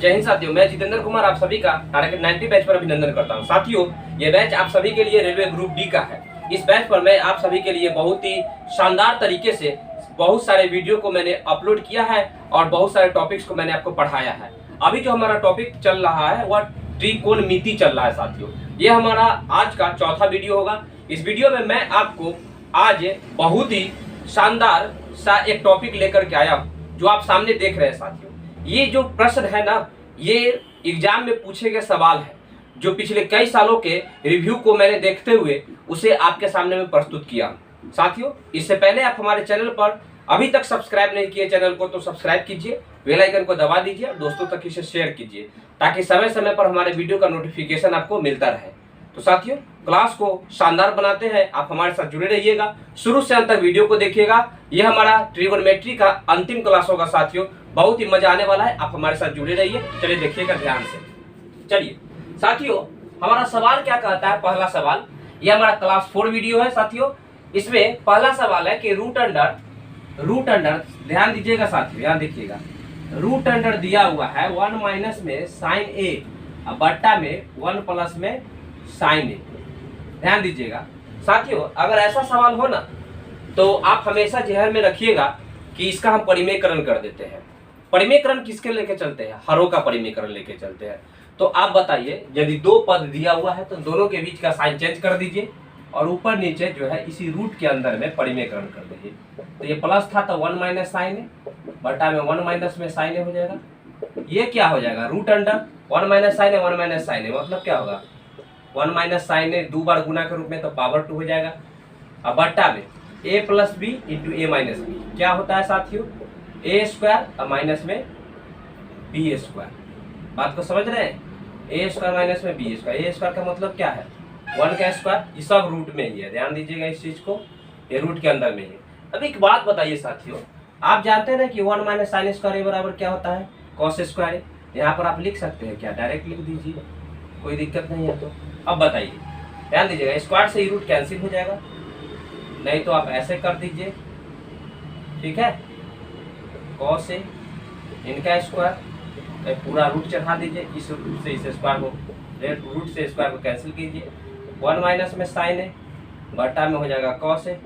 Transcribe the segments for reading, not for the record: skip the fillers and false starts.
जय हिंद साथियों, मैं जितेंद्र कुमार आप सभी का टारगेट 90 बैच पर अभिनंदन करता हूं। साथियों, ये बैच आप सभी के लिए रेलवे ग्रुप डी का है। इस बैच पर मैं आप सभी के लिए बहुत ही शानदार तरीके से बहुत सारे वीडियो को मैंने अपलोड किया है और बहुत सारे टॉपिक्स को मैंने आपको पढ़ाया है। अभी जो हमारा टॉपिक चल रहा है वह त्रिकोणमिति चल रहा है। साथियों, ये हमारा आज का चौथा वीडियो होगा। इस वीडियो में मैं आपको आज बहुत ही शानदार सा एक टॉपिक लेकर के आया हूँ जो आप सामने देख रहे हैं। साथियों, ये जो प्रश्न है ना, ये एग्जाम में पूछे गए सवाल है जो पिछले कई सालों के रिव्यू को मैंने देखते हुए उसे आपके सामने में प्रस्तुत किया। साथियों, इससे पहले आप हमारे चैनल पर अभी तक सब्सक्राइब नहीं किए चैनल को तो सब्सक्राइब कीजिए, बेल आइकन को दबा दीजिए, दोस्तों तक इसे शेयर कीजिए ताकि समय समय पर हमारे वीडियो का नोटिफिकेशन आपको मिलता रहे। तो साथियों, क्लास को शानदार बनाते हैं, आप हमारे साथ जुड़े रहिएगा, शुरू से अंत तक वीडियो को देखिएगा। यह हमारा ट्रिगोनोमेट्री का अंतिम क्लास होगा। साथियों, बहुत ही मजा आने वाला है, आप हमारे साथ जुड़े रहिए। चलिए देखिएगा ध्यान से। चलिए साथियों, हमारा सवाल क्या कहता है। पहला सवाल, यह हमारा क्लास 4 वीडियो है। साथियों, इसमें पहला सवाल है कि रूट अंडर ध्यान दीजिएगा साथियों, ध्यान देखिएगा। रूट अंडर दिया हुआ है 1 माइनस में साइन ए बट्टा में 1 प्लस में साइन ए। ध्यान दीजिएगा साथियों, अगर ऐसा सवाल हो ना तो आप हमेशा जहन में रखिएगा कि इसका हम परिमेयकरण कर देते हैं। परिमेयकरण किसके लेके चलते हैं? हरों का परिमेयकरण लेके चलते हैं। तो आप बताइए, यदि दो पद दिया हुआ है तो दोनों के बीच का साइन चेंज कर दीजिए और ऊपर नीचे जो है इसी रूट के अंदर में परिमेयकरण कर दीजिए। तो ये प्लस था तो 1 माइनस साइन ए बटा में 1 माइनस में साइन ए हो जाएगा। ये क्या हो जाएगा? रूट अंडर 1 माइनस साइन ए 1 माइनस साइन ए मतलब क्या होगा? 1 माइनस साइन ए 2 बार गुना के रूप में तो पावर 2 हो जाएगा। अब बट्टा में ए प्लस बी इंटू ए माइनस बी क्या होता है साथियों? ए स्क्वायर माइनस में बी स्क्वायर। बात को समझ रहे हैं? ए स्क्वायर माइनस में बी स्क्वायर। ए स्क्वायर का मतलब क्या है? 1 का स्क्वायर। ये सब रूट में ही है, ध्यान दीजिएगा इस चीज को, ये रूट के अंदर में ही है। अब एक बात बताइए साथियों, आप जानते हैं ना कि 1 माइनस साइन स्क्वायर ए बराबर क्या होता है? Cos square. यहाँ पर आप लिख सकते हैं क्या? डायरेक्ट लिख दीजिए, कोई दिक्कत नहीं है। तो अब बताइए, ध्यान दीजिएगा, स्क्वायर से ही रूट कैंसिल हो जाएगा, नहीं तो आप ऐसे कर दीजिए, ठीक है। कॉस से इनका स्क्वायर पूरा रूट चढ़ा दीजिए, इस रूट से इस स्क्वायर को, रूट से स्क्वायर को कैंसिल कीजिए। 1 माइनस में साइन है बटा में हो जाएगा कॉस है।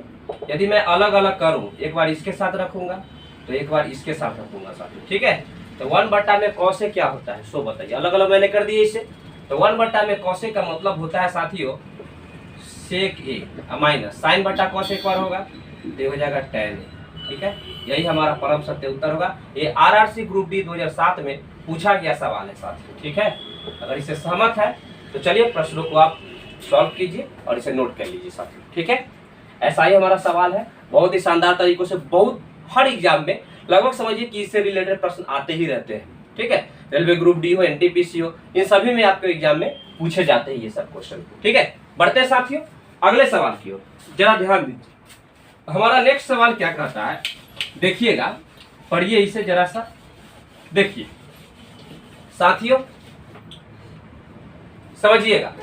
यदि मैं अलग अलग करूं, एक बार इसके साथ रखूंगा तो एक बार इसके साथ रखूंगा साथियों, ठीक है। तो 1 बटा में कॉस से क्या होता है सो बताइए। अलग अलग मैंने कर दिए इसे। तो 1 बटा में कॉस का मतलब होता है साथियों सेक ए माइनस साइन बटा कॉस एक बार होगा तो ये हो जाएगा tan ए, ठीक है। यही हमारा परम सत्य उत्तर होगा। ये RRC ग्रुप डी 2007 में पूछा गया सवाल है साथियों, ठीक है। अगर इसे सहमत है तो चलिए प्रश्नों को आप सॉल्व कीजिए और इसे नोट कर लीजिए साथियों, ठीक है। ऐसा ही हमारा सवाल है, बहुत ही शानदार तरीकों से, बहुत हर एग्जाम में लगभग समझिए कि इससे रिलेटेड प्रश्न आते ही रहते हैं, ठीक है। रेलवे ग्रुप डी हो, NTPC हो, इन सभी में आपके एग्जाम में पूछे जाते हैं ये सब क्वेश्चन, ठीक है। बढ़ते हैं साथियों अगले सवाल की ओर, जरा ध्यान दीजिए। हमारा नेक्स्ट सवाल क्या कहता है, देखिएगा, पढ़िए इसे जरा सा देखिए साथियों, समझिएगा।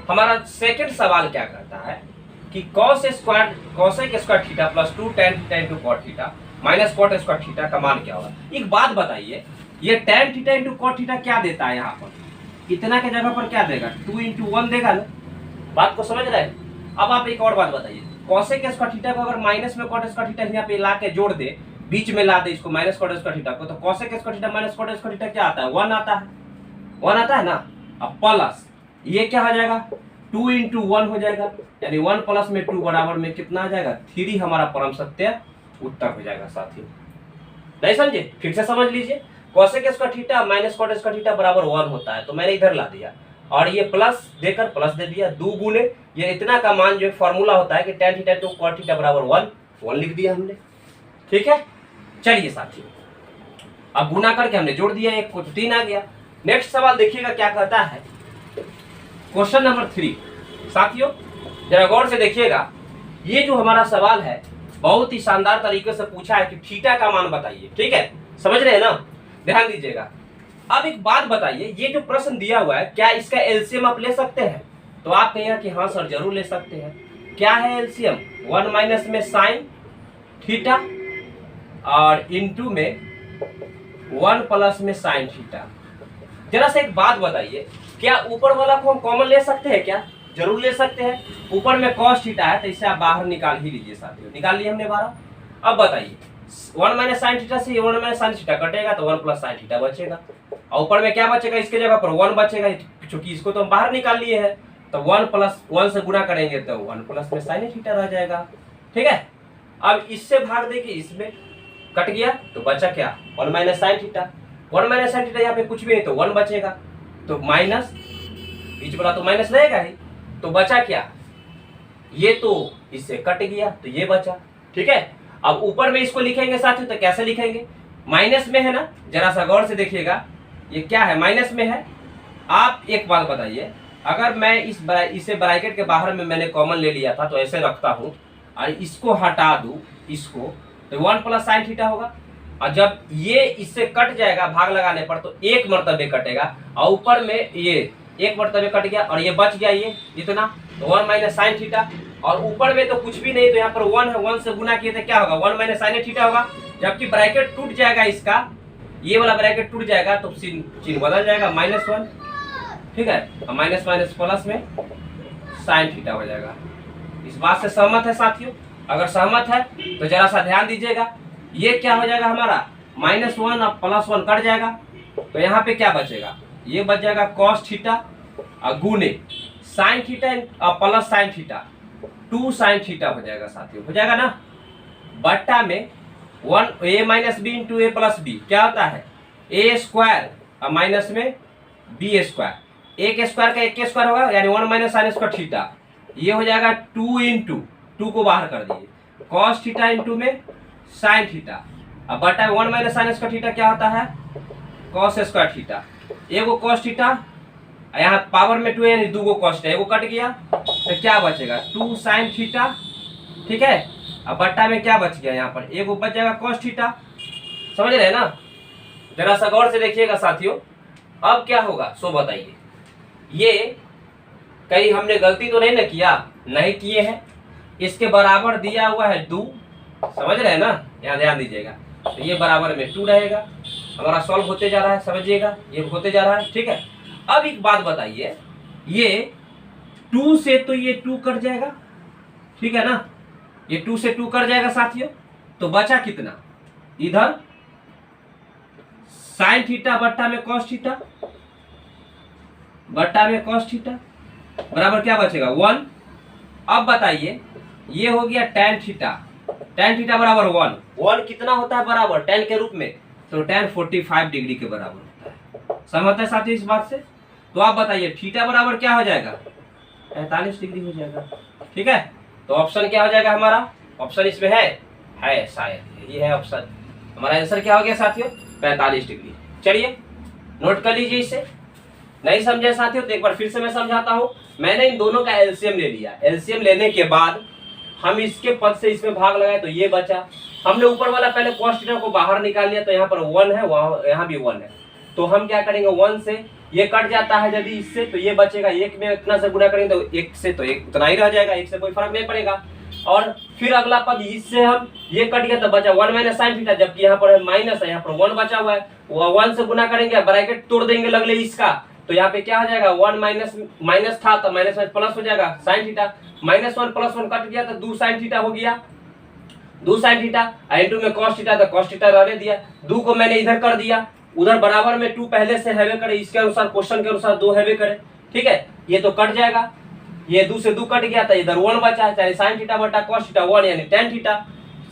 हमारा सेकंड सवाल क्या कहता है कि cos square theta plus 2 tan theta into cot theta minus cot square theta का मान क्या होगा। एक बात बताइए, ये tan theta into cot theta क्या देता है? यहाँ पर इतना के जगह पर क्या देगा? 2 इंटू 1 देगा ना। बात को समझ रहे हैं? अब आप एक और बात बताइए, cos स्क्वायर थीटा को अगर माइनस में कॉट स्क्वायर थीटा यहाँ पे ला के जोड़ दे, बीच में ला दे इसको माइनस कॉट स्क्वायर थीटा को, तो cos square theta minus cot square theta क्या आता है? 1 आता है, 1 आता है ना। अब प्लस ये क्या हो जाएगा? 2 इंटू 1 हो जाएगा, यानी 1 प्लस में 2 बराबर में कितना आ जाएगा? 3 हमारा परम सत्य उत्तर हो जाएगा साथियों। नहीं समझे? फिर से समझ लीजिए, cos square theta minus cot square theta बराबर 1 होता है, तो मैंने इधर ला दिया और ये प्लस देकर प्लस दे दिया, 2 गुने ये इतना का मान जो फॉर्मूला होता है कि tan theta to cot theta बराबर 1 लिख दिया हमने, ठीक है। चलिए साथियों, अब गुना करके हमने जोड़ दिया, एक को 3 आ गया। नेक्स्ट सवाल देखिएगा क्या कहता है, क्वेश्चन नंबर 3। साथियों जरा गौर से देखिएगा, ये जो हमारा सवाल है बहुत ही शानदार तरीके से पूछा है कि थीटा का मान बताइए, ठीक है। समझ रहे हैं ना? ध्यान दीजिएगा। अब एक बात बताइए, ये जो प्रश्न दिया हुआ है क्या इसका एलसीएम आप ले सकते हैं? तो आप कहेंगे कि हाँ सर जरूर ले सकते हैं। क्या है एलसीएम? 1 माइनस में साइन थीटा और इंटू में 1 प्लस में साइन थीटा। जरा सा एक बात बताइए, क्या ऊपर वाला को हम कॉमन ले सकते हैं क्या? जरूर ले सकते हैं। ऊपर में cos थीटा है तो इसे आप बाहर निकाल ही लीजिए साथियों। निकाल लिए हमने 12। अब बताइए 1 माइनस साइन थीटा से 1 माइनस साइन थीटा कटेगा तो 1 प्लस साइन थीटा बचेगा, और ऊपर में क्या बचेगा? इसके जगह पर 1 बचेगा, क्योंकि इसको तो हम बाहर निकाल लिए हैं। तो 1 प्लस 1 से गुना करेंगे तो 1 प्लस में साइन थीटा रह जाएगा। ठीक है, अब इससे भाग देंगे, इसमें कट गया तो बचा क्या? 1 minus sine theta. 1 minus sine theta यहाँ पे कुछ भी नहीं तो 1 बचेगा, तो माइनस बीच वाला तो माइनस रहेगा ही, तो बचा क्या? ये तो इससे कट गया तो ये बचा। ठीक है, अब ऊपर में इसको लिखेंगे साथियों तो कैसे लिखेंगे? माइनस में है ना, जरा सा गौर से देखिएगा, ये क्या है? माइनस में है। आप एक बात बताइए, अगर मैं इसे ब्रैकेट के बाहर में मैंने कॉमन ले लिया था तो ऐसे रखता हूँ और इसको हटा दूं इसको, तो 1 प्लस साइन थीटा होगा, और जब ये इससे कट जाएगा भाग लगाने पर तो एक मर्तबे कटेगा, और ऊपर में ये एक मर्तबे कट गया और ये बच गया ये इतना, तो 1 माइनस साइन थीटा। और ऊपर में तो कुछ भी नहीं तो यहाँ पर 1 है, 1 से गुना किए तो क्या होगा? 1 माइनस साइन थीटा होगा। जबकि ब्रैकेट टूट जाएगा इसका, ये वाला ब्रैकेट टूट जाएगा तो चिन्ह बदल जाएगा -1। ठीक है, और माइनस माइनस प्लस में साइन थीटा हो जाएगा। इस बात से सहमत है साथियों? अगर सहमत है तो जरा सा ध्यान दीजिएगा, ये क्या हो जाएगा हमारा? -1 और +1 कट जाएगा, तो यहाँ पे क्या बचेगा? ये बच जाएगा cos थीटा और गुने साइन थीटा और plus sine theta, 2 sine theta हो जाएगा साथियों। हो जाएगा ना, बट्टा में 1 a minus b into a plus b क्या होता है? a स्क्वायर और माइनस में b स्क्वायर, एक स्क्वायर का एक स्क्वायर होगा, यानी 1 माइनस साइन स्क्वायर थीटा। ये हो जाएगा 2 इंटू 2 को बाहर कर दीजिए, cos थीटा इंटू में साइन थीटा, अब बटा 1 माइनस साइन स्क्वायर थीटा क्या होता है? cos square theta. एगो cos थीटा, यहाँ पावर में 2 यानी 2 cos थीटा, एगो कट गया तो क्या बचेगा? 2 साइन थीटा। ठीक है, अब बट्टा में क्या बच गया? यहाँ पर एगो बच जाएगा cos थीटा। समझ रहे हैं ना? जरा सा गौर से देखिएगा साथियों, अब क्या होगा सो बताइए। ये कहीं हमने गलती तो नहीं ना किया? नहीं किए हैं। इसके बराबर दिया हुआ है 2, समझ रहे हैं ना? यहाँ ध्यान दीजिएगा, तो ये बराबर में 2 रहेगा। हमारा सॉल्व होते जा रहा है, समझिएगा, ये होते जा रहा है। ठीक है, अब एक बात बताइए, ये 2 से तो ये 2 कट जाएगा, ठीक है ना? ये 2 से 2 कट जाएगा साथियों, तो बचा कितना? इधर साइन थीटा बट्टा में cos थीटा, बट्टा में cos थीटा बराबर क्या बचेगा? 1। अब बताइए, ये हो गया tan थीटा, tan थीटा बराबर 1। 1 कितना होता है बराबर? tan के रूप में, तो tan 45 डिग्री के बराबर होता है। सहमत है साथियों इस बात से? तो आप बताइए थीटा बराबर क्या हो जाएगा? 45 डिग्री हो जाएगा। ठीक है, तो ऑप्शन क्या हो जाएगा हमारा? ऑप्शन इसमें है शायद ये है ऑप्शन। हमारा आंसर क्या हो गया साथियों? 45 डिग्री। चलिए नोट कर लीजिए इसे। नहीं समझे साथियों तो एक बार फिर से मैं समझाता हूँ। मैंने इन दोनों का एलसीएम ले लिया, एलसीएम लेने के बाद हम इसके पद से इसमें भाग लगाए तो ये बचा। हमने ऊपर वाला पहले cos थीटा को बाहर निकाल लिया, तो यहाँ पर 1 है, वहाँ यहाँ भी 1 है, तो हम क्या करेंगे? 1 से ये कट जाता है यदि इससे, तो ये बचेगा। 1 में इतना से गुना करेंगे तो 1 से तो 1 उतना ही रह जाएगा, 1 से कोई फर्क नहीं पड़ेगा। और फिर अगला पद इससे हम ये कट गया तो बचा 1 माइनस साइन थीटा, जबकि यहाँ पर माइनस है, यहाँ पर 1 बचा हुआ है, वो 1 से गुना करेंगे, ब्रैकेट तोड़ देंगे लगले इसका, तो यहाँ पे क्या हो जाएगा? 1 माइनस था तो माइनस में प्लस हो जाएगा साइन थीटा, -1 +1 कट गया तो 2 साइन थीटा हो गया, 2 साइन थीटा इंटू में cos थीटा, तो cos थीटा रहने दिया। 2 को मैंने इधर कर दिया, उधर बराबर में 2 पहले से हैवे करे, इसके अनुसार क्वेश्चन के अनुसार 2 हैवे करे। ठीक है, ये तो कट जाएगा, ये 2 से 2 कट गया था, इधर 1 बचा है, चाहे साइन थीटा बटा cos थीटा 1 यानी tan थीटा,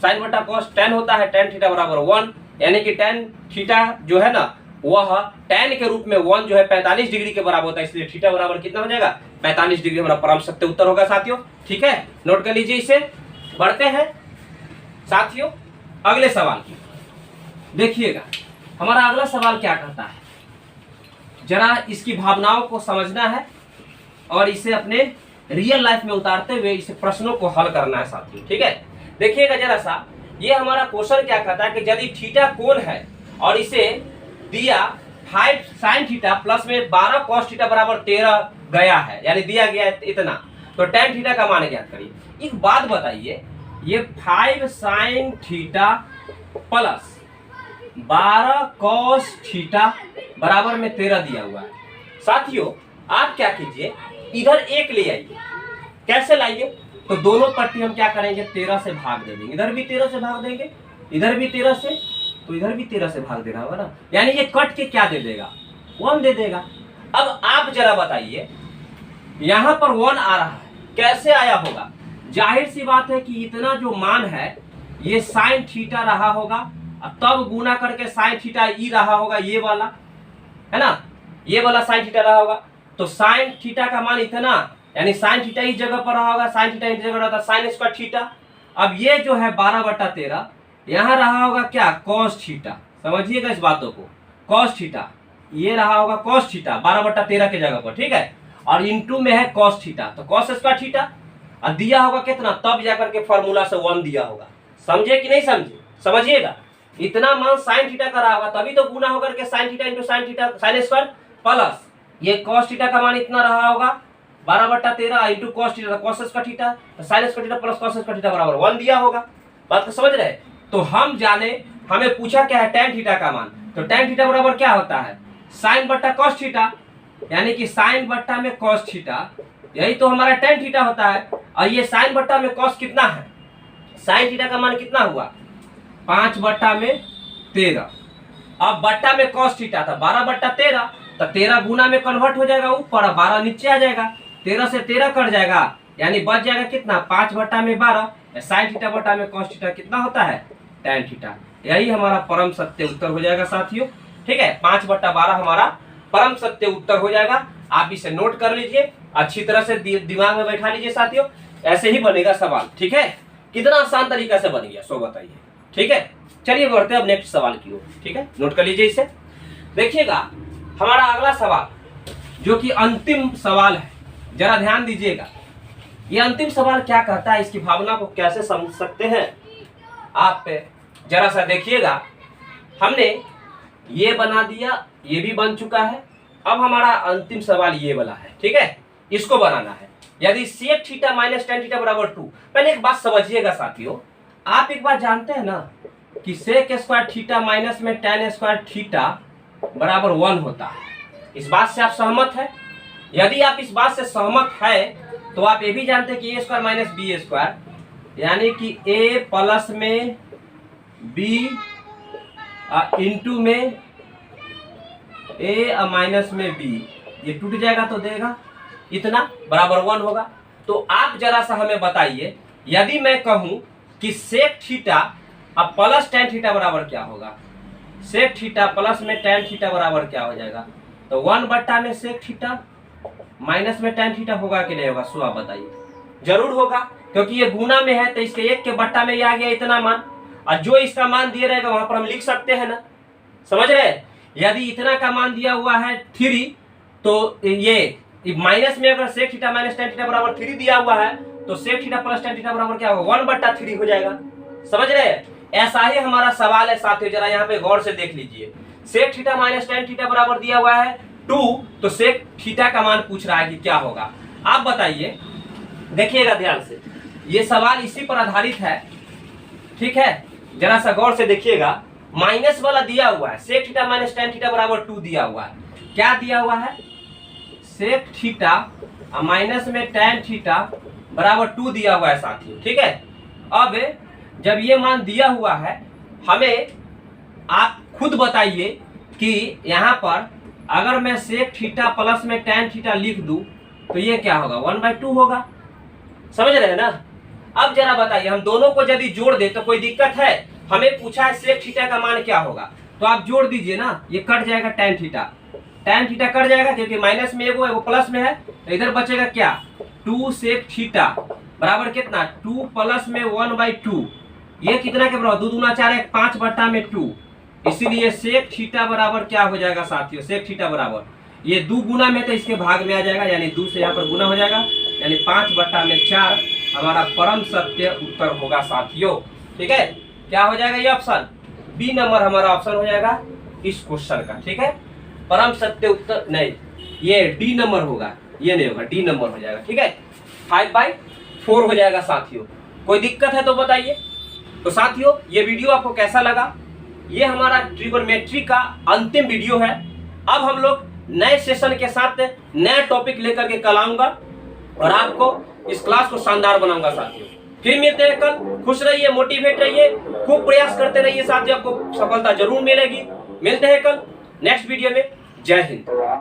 साइन बटा cos tan होता है, tan थीटा बराबर 1, यानी कि tan थीटा जो है ना वह tan के रूप में 1 जो है 45 डिग्री के बराबर होता है, इसलिए थीटा बराबर कितना हो जाएगा? 45 डिग्री हमारा परम सत्य उत्तर होगा साथियों। ठीक है, नोट कर लीजिए इसे। बढ़ते हैं साथियों अगले सवाल की। देखिएगा हमारा अगला सवाल क्या कहता है, जरा इसकी भावनाओं को समझना है और इसे अपने रियल लाइफ में उतारते हुए इसे प्रश्नों को हल करना है साथियों। ठीक है, देखिएगा जरा सा, ये हमारा क्वेश्चन क्या कहता है कि यदि थीटा कोण है और इसे दिया 5 साइन थीटा प्लस में 12 cos थीटा बराबर 13 गया है, यानी दिया गया है इतना, तो tan थीटा का मान ज्ञात करिए। एक बात बताइए, ये 5 sine theta plus 12 cos theta बराबर में 13 दिया हुआ है। साथियों आप क्या कीजिए, इधर 1 ले आइए। कैसे लाइए? तो दोनों पट्टी हम क्या करेंगे, 13 से भाग दे देंगे। इधर भी 13 से भाग देंगे, इधर भी 13 से, तो इधर भी 13 से भाग देना होगा ना। यानी ये कट के क्या दे देगा, 1 दे देगा। अब आप जरा बताइए, यहां पर 1 आ रहा है, कैसे आया होगा? जाहिर सी बात है कि इतना जो मान है ये साइन थीटा रहा होगा, तब गुना करके साइन थीटा ई रहा होगा, ये वाला है ना, ये वाला साइन थीटा रहा होगा। तो साइन थीटा का मान इतना, यानी साइन थीटा इस जगह पर रहा होगा, साइन थीटा इस जगह रहता साइन स्क्वायर थीटा। अब ये जो है 12/13 यहाँ रहा होगा क्या, कॉस थीटा। समझिएगा इस बातों को, कॉस थीटा ये रहा होगा कॉस थीटा 12/13 के जगह पर, ठीक है। और इनटू में है कॉस थीटा, तो कॉस स्क्वायर थीटा। और दिया होगा कितना, तब जाकर के फॉर्मूला से 1 दिया होगा। समझे कि नहीं समझे? समझिएगा, इतना मान साइन थीटा का रहा होगा, तभी तो गुना होकर के sine theta into sine theta sine square plus ये कॉस थीटा का मान इतना रहा होगा 12/13 into cos theta, cos square theta, तो sine square theta plus cos square theta बराबर 1 दिया होगा। बात को समझ रहे? तो हम जाने, हमें पूछा क्या है, tan थीटा का मान। तो tan थीटा बराबर क्या होता है, साइन बट्टा कॉस थीटा, यानी कि साइन बट्टा में कॉस थीटा, यही तो हमारा tan थीटा होता है। और ये साइन बट्टा में कॉस कितना है, साइन थीटा का मान कितना हुआ, 5/13। अब बट्टा में कॉस थीटा था 12/13, तो 13 गुना में कन्वर्ट हो जाएगा ऊपर, 12 नीचे आ जाएगा, 13 से 13 कट जाएगा, यानी बच जाएगा कितना, 5/12। साइन थीटा बट्टा में कॉस थीटा कितना होता है, tan थीटा। यही हमारा परम सत्य उत्तर हो जाएगा साथियों, ठीक है। 5/12 हमारा परम सत्य उत्तर हो जाएगा। आप इसे नोट कर लीजिए, अच्छी तरह से दिमाग में बैठा लीजिए साथियों, ऐसे ही बनेगा सवाल, ठीक है। कितना आसान तरीका से बन गया, सो बताइए, ठीक है। चलिए बढ़ते हैं अब नेक्स्ट सवाल की ओर, ठीक है। नोट कर लीजिए इसे। देखिएगा हमारा अगला सवाल, जो कि अंतिम सवाल है, जरा ध्यान दीजिएगा। ये अंतिम सवाल क्या कहता है, इसकी भावना को कैसे समझ सकते हैं आप जरा सा देखिएगा। हमने ये बना दिया, ये भी बन चुका है। अब हमारा अंतिम सवाल ये वाला है, ठीक है। इसको बनाना है, यदि sec theta minus tan theta बराबर 2। पहले एक बात समझिएगा साथियों, आप एक बात जानते हैं ना कि सेक स्क्वायर थीटा माइनस में tan स्क्वायर थीटा बराबर 1 होता है। इस बात से आप सहमत है? यदि आप इस बात से सहमत है तो आप ये भी जानते हैं कि a square minus b square, यानी कि a प्लस में b इंटू में a माइनस में b, ये टूट जाएगा तो देगा इतना, बराबर 1 होगा। तो आप जरा सा हमें बताइए, यदि मैं कहूं कि सेक थीटा अब प्लस tan थीटा बराबर क्या होगा, सेक थीटा प्लस में tan थीटा बराबर क्या हो जाएगा, तो 1 में सेक थीटा माइनस में tan थीटा होगा कि नहीं होगा, सो आप बताइए। जरूर होगा, क्योंकि ये गुना में है तो इसके 1 के बट्टा में ये आ गया इतना मान, और जो इसका मान दिया रहेगा वहां पर हम लिख सकते हैं ना, समझ रहे। यदि इतना का मान दिया हुआ है 3, तो ये माइनस में अगर sec theta minus tan theta बराबर 3 दिया हुआ है, तो sec theta plus tan theta बराबर क्या होगा, 1/3 हो जाएगा। समझ रहे? ऐसा ही हमारा सवाल है साथियों, जरा यहाँ पे गौर से देख लीजिए। Sec theta minus tan theta बराबर दिया हुआ है 2, तो सेक थीटा का मान पूछ रहा है कि क्या होगा। आप बताइए, देखिएगा ध्यान से, ये सवाल इसी पर आधारित है, ठीक है। जरा सा गौर से देखिएगा, माइनस वाला दिया हुआ है, sec theta minus tan theta बराबर 2 दिया हुआ है। क्या दिया हुआ है, सेक थीटा माइनस में tan थीटा बराबर 2 दिया हुआ है साथियों, ठीक है। अब जब ये मान दिया हुआ है, हमें आप खुद बताइए कि यहाँ पर अगर मैं सेक थीटा प्लस में tan थीटा लिख दूं तो ये क्या होगा, 1/2 होगा। समझ रहे हैं ना? अब जरा बताइए, हम दोनों को यदि जोड़ दे तो कोई दिक्कत है? हमें पूछा है सेक थीटा का मान क्या होगा, तो आप जोड़ दीजिए ना, ये कट जाएगा tan थीटा कट जाएगा, क्योंकि माइनस में एगो प्लस में है, तो इधर बचेगा क्या, 2 सेक थीटा बराबर कितना, 2 प्लस में 1/2, ये कितना के बराबर, 2 दूना 4 1 5/2, इसीलिए सेक थीटा बराबर क्या हो जाएगा साथियों, सेक थीटा बराबर ये 2 गुना में तो इसके भाग में आ जाएगा, यानी 2 से यहाँ पर गुना हो जाएगा, यानी 5/4 हमारा परम सत्य उत्तर होगा साथियों, ठीक है। क्या हो जाएगा, ये ऑप्शन बी नंबर हमारा ऑप्शन हो जाएगा इस क्वेश्चन का, ठीक है। परम सत्य उत्तर नहीं, ये डी नंबर होगा, ये नहीं होगा, डी नंबर हो जाएगा, ठीक है। 5/4 हो जाएगा साथियों। कोई दिक्कत है तो बताइए। तो साथियों, ये वीडियो आपको कैसा लगा ये हमारा ट्रिगोनोमेट्री का अंतिम वीडियो है। अब हम लोग नए सेशन के साथ नया टॉपिक लेकर के कल आऊंगा और आपको इस क्लास को शानदार बनाऊंगा साथियों। फिर मिलते हैं कल। खुश रहिए, मोटिवेट रहिए, खूब प्रयास करते रहिए साथियों, आपको सफलता जरूर मिलेगी। मिलते हैं कल नेक्स्ट वीडियो में। जय हिंद।